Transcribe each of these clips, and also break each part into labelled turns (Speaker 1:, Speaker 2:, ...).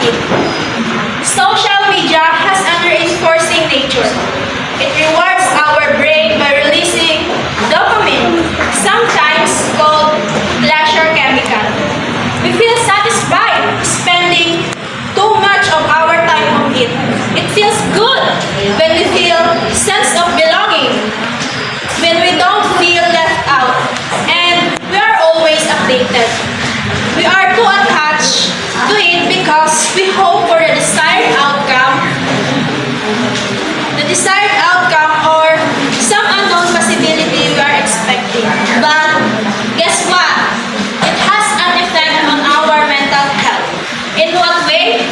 Speaker 1: it. Social media has a reinforcing nature. It rewards our brain by releasing dopamine, sometimes called pleasure chemical. We feel satisfied spending too much of our time on it. It feels good when we feel sense of belonging, when we don't feel left out, and we are always updated. We are too attached to it because we hope for the desired outcome or some unknown possibility we are expecting. But guess what? It has an effect on our mental health. In what way?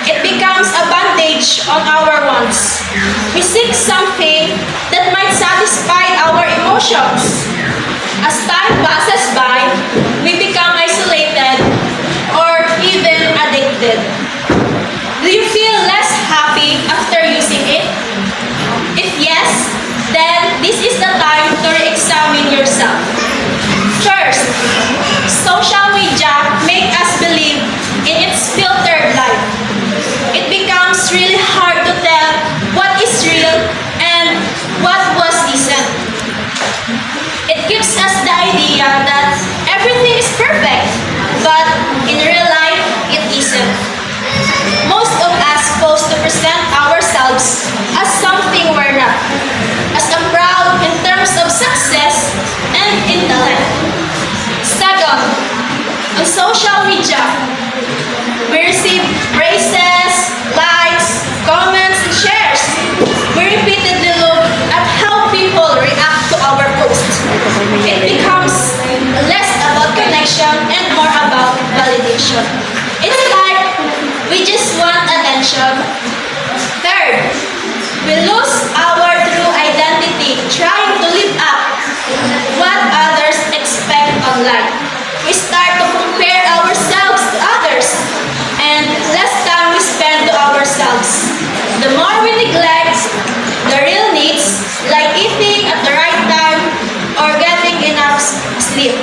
Speaker 1: It becomes a bandage on our wants. We seek something that might satisfy our emotions. As time passes by, we become isolated or even addicted. Do you feel less happy after using it? If yes, then this is the time to re-examine yourself. First, social media make us believe in its filtered life. It becomes really hard to tell what is real and what was decent. It gives us the idea that everything is perfect, but in real life, it isn't. Most of us supposed to present ourselves as something we're not, as a proud in terms of success and intellect. Second, on social media, we receive praises, likes, comments, and shares. We repeatedly look at how people react to our posts. It becomes less about connection and more about validation. It's like we just want attention. Third, we lose our true identity trying to live up what others expect online. We start to compare ourselves to others, and less time we spend to ourselves. The more we neglect the real needs, like eating at the right time or getting enough sleep.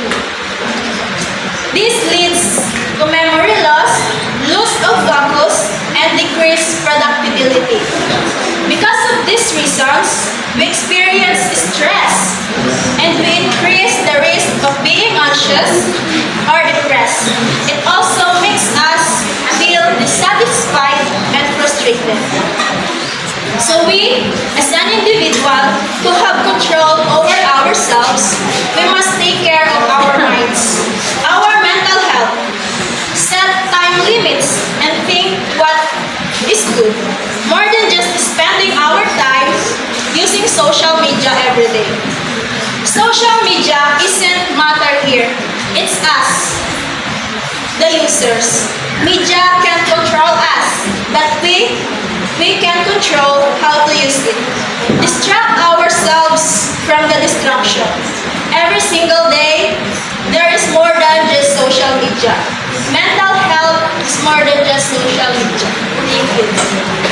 Speaker 1: This leads to memory loss, loss of focus, and decreased productivity. Because of these reasons, we experience stress and we increase the risk of being anxious or depressed. It also makes us feel dissatisfied and frustrated. So we, as an individual, to have control over ourselves, we must take care of our minds, our mental health, set time limits, and think what is good, more than just spending our time using social media every day. Social media isn't matter here, it's us, the users. Media can control us, but we can control how to use it. Distract ourselves from the distraction. Every single day, there is more than just social media. Mental health is more than just social media. Thank you.